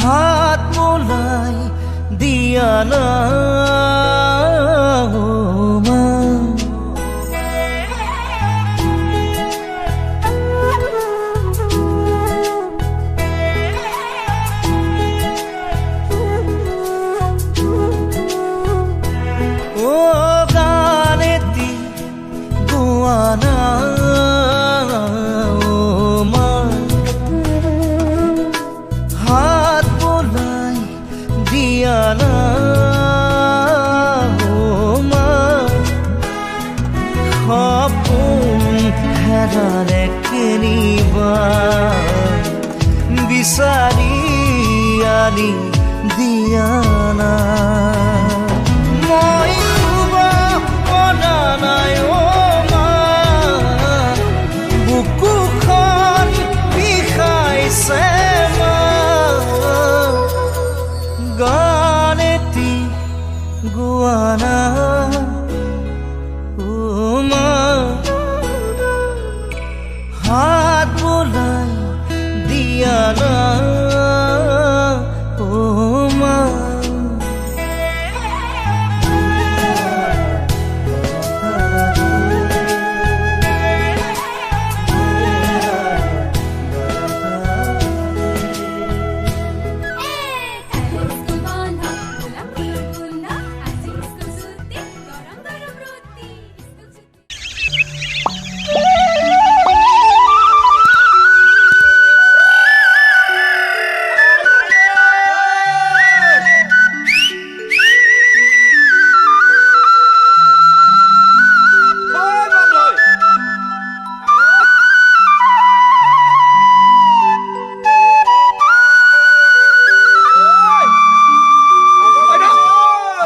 हाथ मोलाई दिया ना बिसारी आली दियाना मैं खुबा पना नाय ओ मा बुकु खान बिखाइसे मा गानेती गुआना ओ मा हाथ बोलाई दिया ना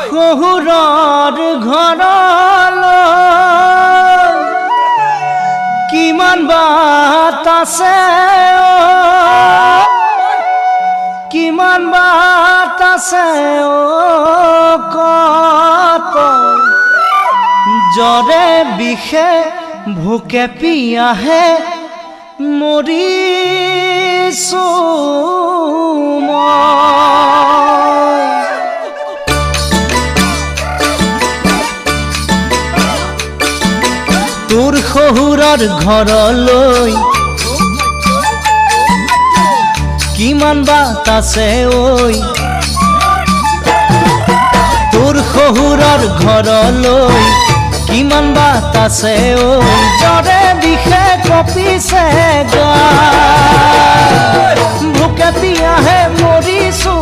শহুৰৰ ঘৰলৈ কিমান বাট আছে কিমান বাট আছে কত জ্বৰে বিষে ভোকে পিয়াহে মৰিছো তোৰ শহুৰৰ ঘৰলৈ কিমান বাট আছে ঐ তোৰ শহুৰৰ ঘৰলৈ কিমান বাট আছে ঐ জ্বৰে বিষে কঁপিছে গা ভোকে পিয়াহে মৰিছো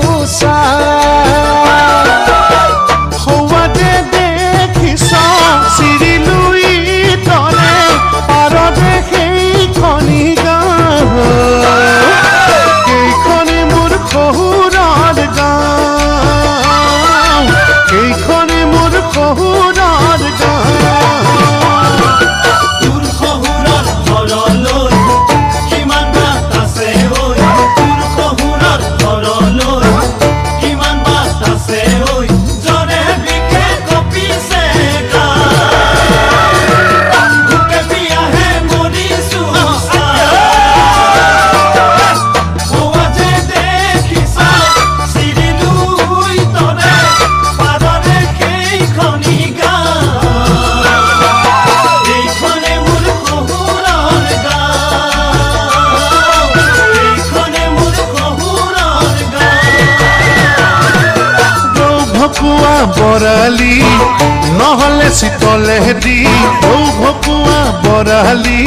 বৰালি নহলে শীতলে দি ভকুৱা বৰালি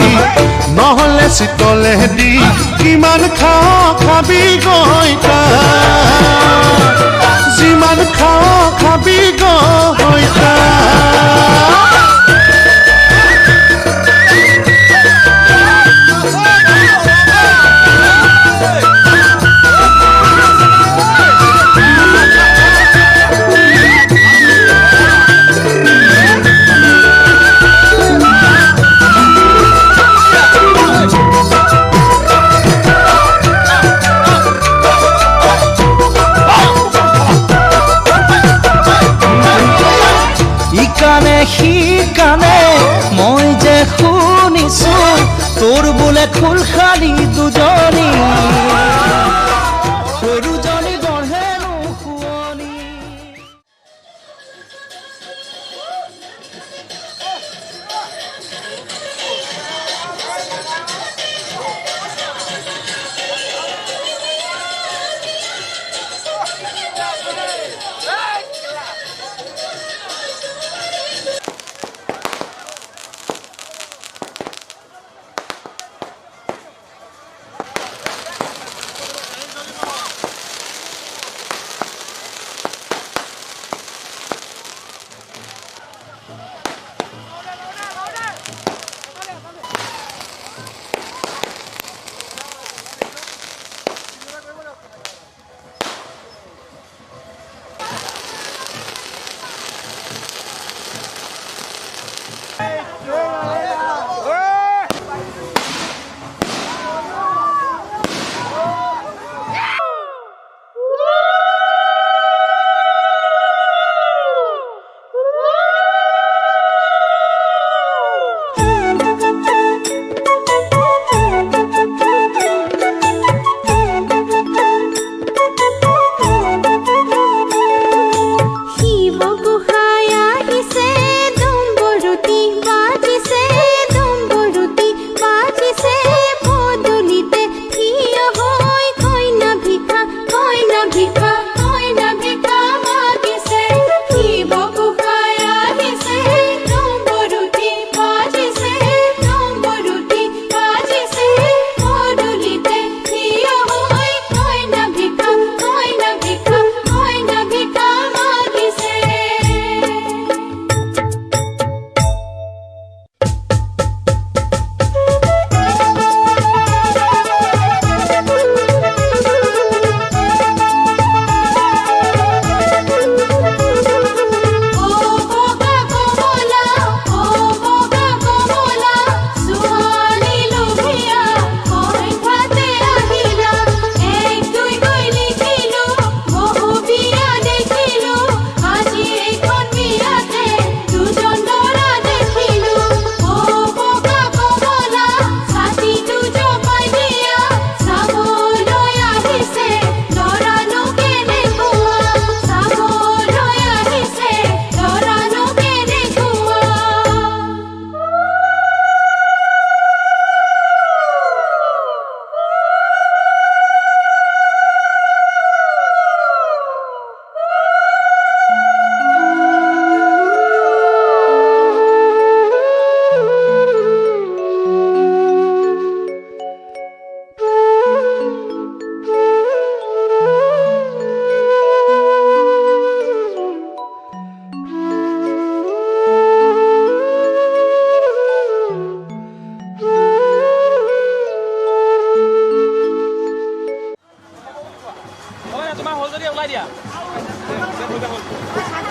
নহলে শীতলে দি কিমান খাবি গৈ যিমান খাবি তোৰ বোলে খুল খালি দুজনী সৰুজনী গঢ়েনো শুৱনি।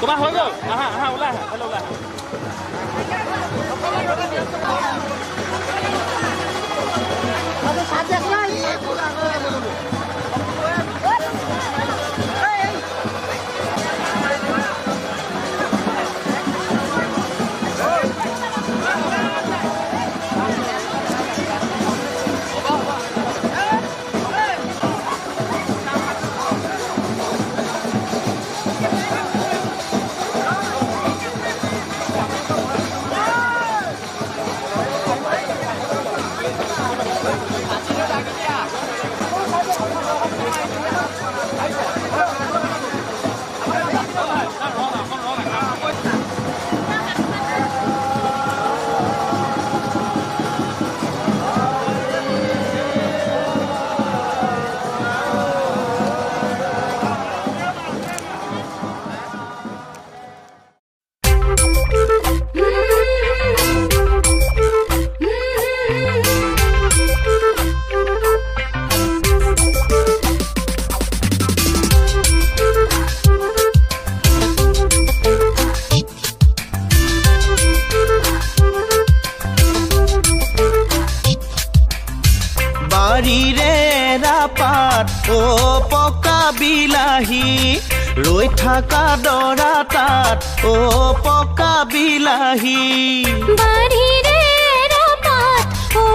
তোমাৰ হৈ গ'ল আহা আহা ওলাই আহা হেল্ল' ওলাই ও পকা বিলাহী ৰৈ থাকা দৰা তাত ও পকা বিলাহী বাঢ়িৰে ৰাপাত ও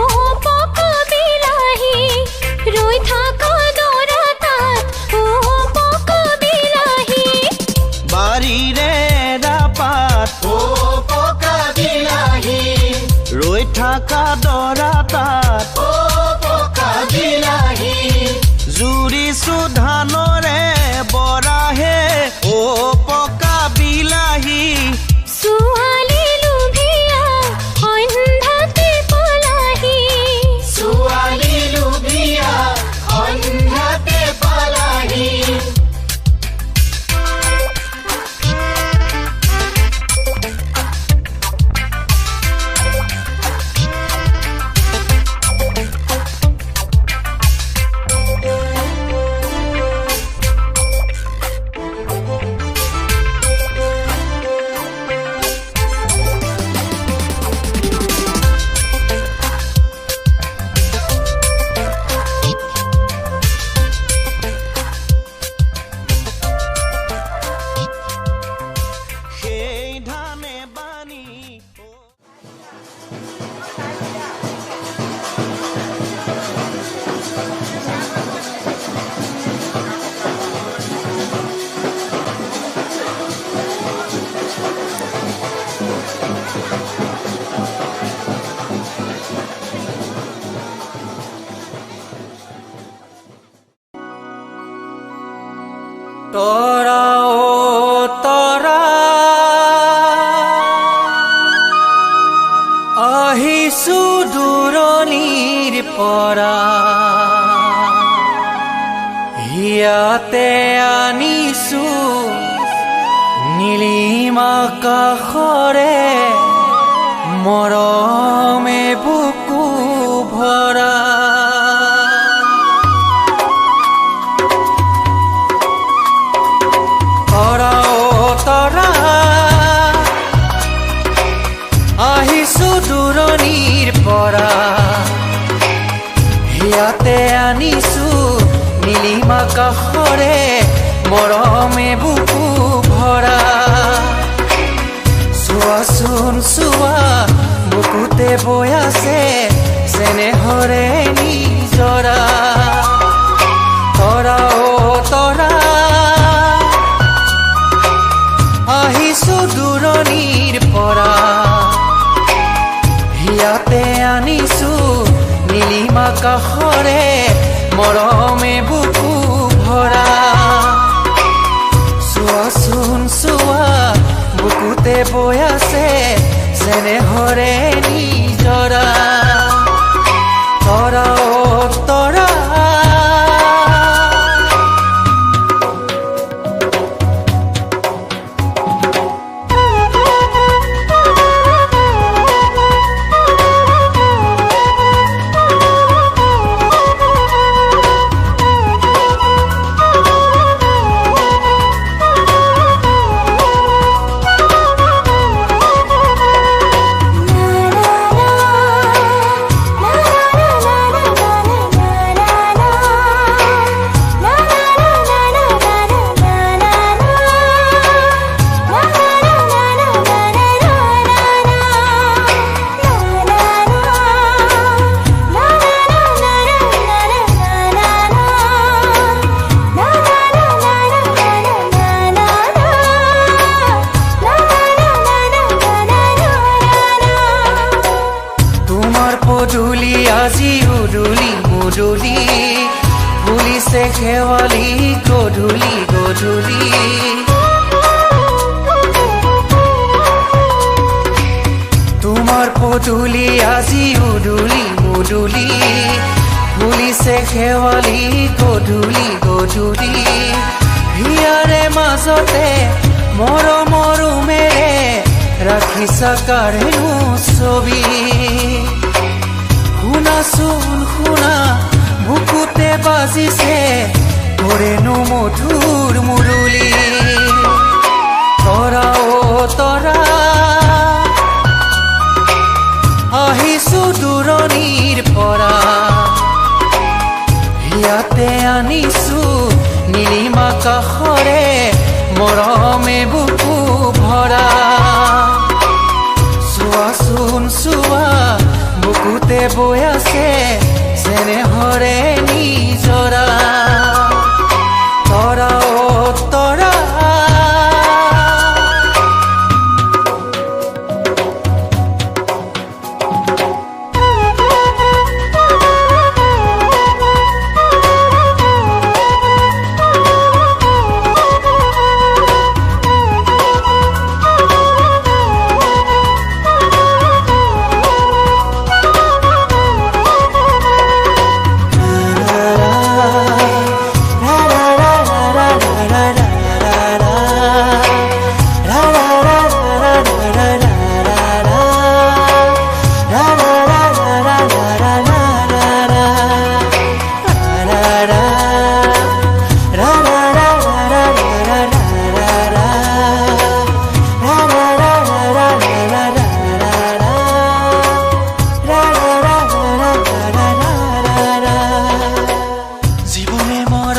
ৰৈ থাকা দৰা তাত পকা বিলাহী বাৰীৰে ৰাপাত পকা বিলাহী ৰৈ থাকা দৰা তাত পকা বিলাহী জুৰিছো ধানৰে বৰাহে পকা বিলাহী ছোৱালী লোভিয়া সন্ধ্যাতে পলাহি ছোৱালী লোভিয়া সন্ধ্যাতে পালাহি সেই ধানে বানি তৰা তৰা আহিছো দূৰণিৰ পৰা হিয়াতে আনিছো নীলিম আকাশৰে মৰমে বুকু ভৰা তৰা আহিছো দূৰণিৰ পৰা হিয়াতে আনিছো নীলিম আকাশৰে মৰমে বুকু ভৰা চোৱাচোন চোৱা বুকুতে বৈ আছে চেনেহৰে নিজৰা তৰা তৰা আহিছো দূৰণিৰ পৰা হিয়াতে আনিছো নীলিম আকাশৰে মৰমে বুকু ভৰা চোৱাচোন চোৱা বুকুতে বৈ আছে চেনেহৰে নিজৰা তৰা তৰা পদূলি আজি উদুলি মুদুলি ফুলিছে শেৱালি গধূলি গধূলি তোমাৰ পদূলি আজি উদুলি মুদুলি ফুলিছে শেৱালি গধূলি গধূলি হিয়াৰে মাজতে মৰমৰ উমেৰে ৰাখিছা কাৰেনো ছবি শুনাচোন শুনা বুকুতে বাজিছে তোৰেনো মধুৰ মুৰুলি তৰা তৰা আহিছো দূৰণিৰ পৰা হিয়াতে আনিছো নীলিম আকাশৰে মৰমে বুকু ভৰা চোৱাচোন চোৱা বুকুতে বৈ আছে চেনেহৰে নি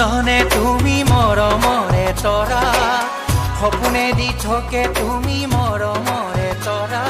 জনে তুমি মৰমৰে তৰা সপোনে দি থাকে তুমি মৰমৰে তৰা